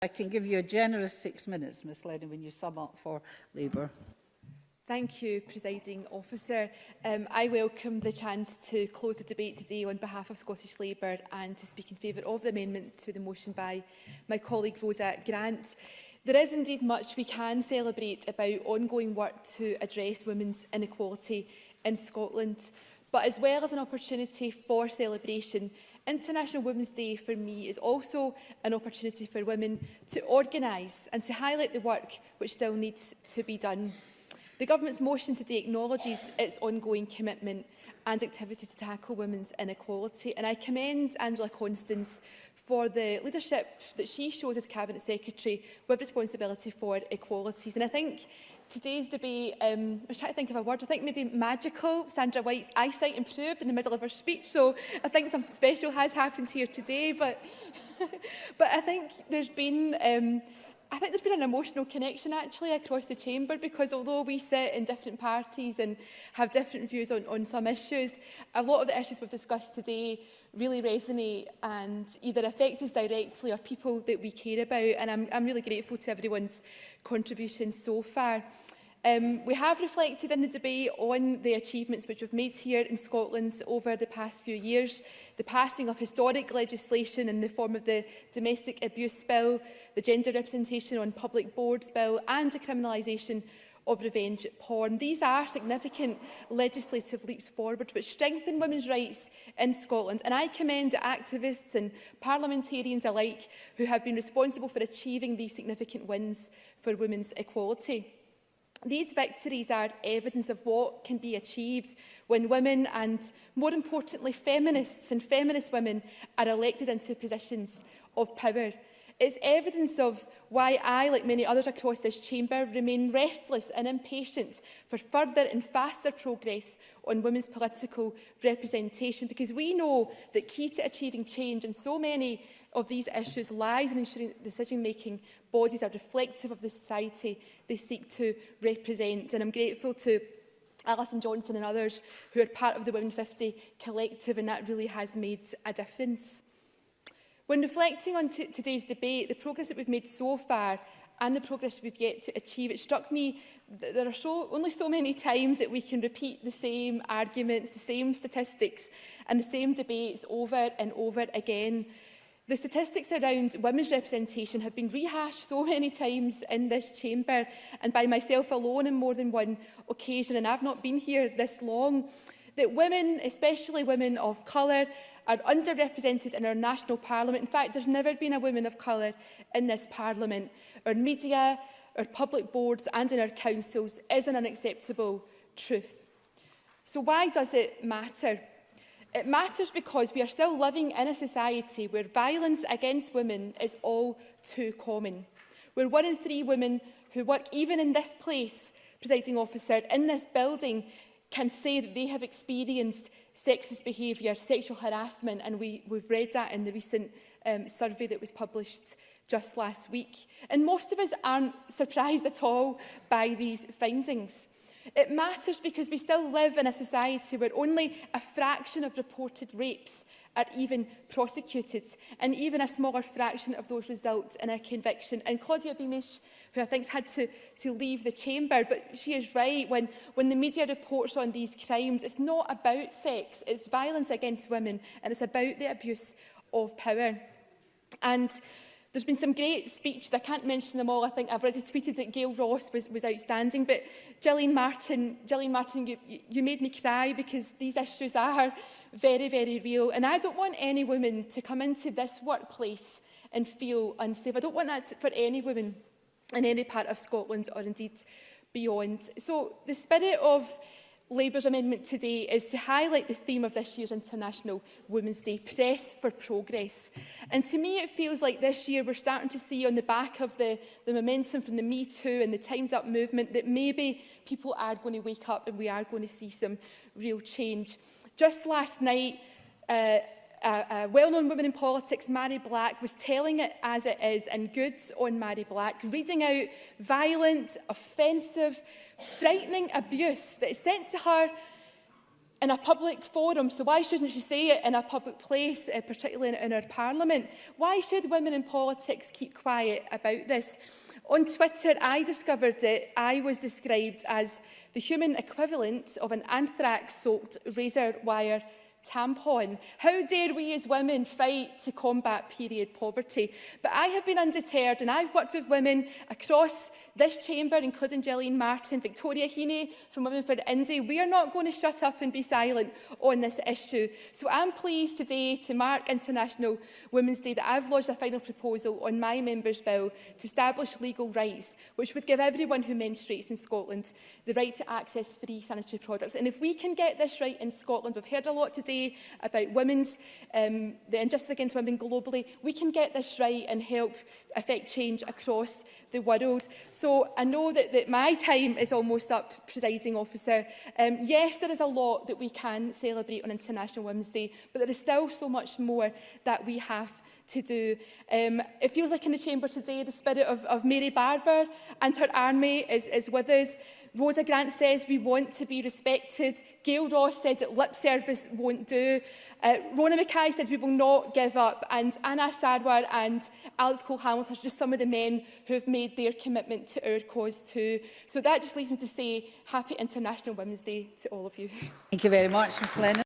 I can give you a generous 6 minutes, Ms Lennon, when you sum up for Labour. Thank you, Presiding Officer. I welcome the chance to close the debate today on behalf of Scottish Labour and to speak in favour of the amendment to the motion by my colleague Rhoda Grant. There is indeed much we can celebrate about ongoing work to address women's inequality in Scotland, but as well as an opportunity for celebration, International Women's Day for me is also an opportunity for women to organise and to highlight the work which still needs to be done. The Government's motion today acknowledges its ongoing commitment and activity to tackle women's inequality, and I commend Angela Constance for the leadership that she shows as Cabinet Secretary with responsibility for equalities. And I think today's debate, I was trying to think of a word, I think maybe magical. Sandra White's eyesight improved in the middle of her speech, so I think something special has happened here today. But I think there's been an emotional connection actually across the chamber, because although we sit in different parties and have different views on some issues, a lot of the issues we've discussed today really resonate and either affect us directly or people that we care about, and I'm really grateful to everyone's contributions so far. We have reflected in the debate on the achievements which we've made here in Scotland over the past few years, the passing of historic legislation in the form of the Domestic Abuse Bill, the Gender Representation on Public Boards Bill and the criminalisation of revenge porn. These are significant legislative leaps forward which strengthen women's rights in Scotland, and I commend the activists and parliamentarians alike who have been responsible for achieving these significant wins for women's equality. These victories are evidence of what can be achieved when women and, more importantly, feminists and feminist women are elected into positions of power. It's evidence of why I, like many others across this chamber, remain restless and impatient for further and faster progress on women's political representation, because we know that key to achieving change in so many of these issues lies in ensuring that decision-making bodies are reflective of the society they seek to represent. And I'm grateful to Alison Johnson and others who are part of the Women 50 collective, and that really has made a difference. When reflecting on today's debate, the progress that we've made so far and the progress we've yet to achieve, it struck me that there are only so many times that we can repeat the same arguments, the same statistics and the same debates over and over again. The statistics around women's representation have been rehashed so many times in this chamber and by myself alone on more than one occasion, and I've not been here this long, that women, especially women of colour, are underrepresented in our national parliament. In fact, there's never been a woman of colour in this parliament. Our media, our public boards and in our councils is an unacceptable truth. So why does it matter? It matters because we are still living in a society where violence against women is all too common, where 1 in 3 women who work even in this place, Presiding Officer, in this building, can say that they have experienced sexist behaviour, sexual harassment, and we've read that in the recent survey that was published just last week. And most of us aren't surprised at all by these findings. It matters because we still live in a society where only a fraction of reported rapes are even prosecuted, and even a smaller fraction of those result in a conviction. And Claudia Beamish, who I think had to leave the chamber, but she is right, when the media reports on these crimes, it's not about sex, it's violence against women, and it's about the abuse of power. And there's been some great speeches. I can't mention them all. I think I've already tweeted that Gail Ross was outstanding. But Gillian Martin, you made me cry, because these issues are very, very real. And I don't want any woman to come into this workplace and feel unsafe. I don't want that for any woman in any part of Scotland or indeed beyond. So the spirit of Labour's amendment today is to highlight the theme of this year's International Women's Day, press for progress. And to me, it feels like this year we're starting to see, on the back of the momentum from the Me Too and the Time's Up movement, that maybe people are going to wake up and we are going to see some real change. Just last night, a well-known woman in politics, Mary Black, was telling it as it is in Goods on Mary Black, reading out violent, offensive, frightening abuse that is sent to her in a public forum, so why shouldn't she say it in a public place, particularly in our Parliament? Why should women in politics keep quiet about this? On Twitter, I discovered that I was described as the human equivalent of an anthrax-soaked razor wire tampon. How dare we as women fight to combat period poverty? But I have been undeterred, and I've worked with women across this chamber, including Gillian Martin, Victoria Heaney from Women for Indy. We are not going to shut up and be silent on this issue. So I'm pleased today to mark International Women's Day that I've lodged a final proposal on my member's bill to establish legal rights, which would give everyone who menstruates in Scotland the right to access free sanitary products. And if we can get this right in Scotland, we've heard a lot today about women's, the injustice against women globally. We can get this right and help affect change across the world. So I know that my time is almost up, Presiding Officer. Yes, there is a lot that we can celebrate on International Women's Day, but there is still so much more that we have to do. It feels like in the chamber today, the spirit of Mary Barber and her army is with us. Rhoda Grant says we want to be respected. Gail Ross said that lip service won't do. Rona Mackay said we will not give up. And Anna Sarwar and Alex Cole-Hamilton are just some of the men who have made their commitment to our cause too. So that just leaves me to say Happy International Women's Day to all of you. Thank you very much, Ms Lennon.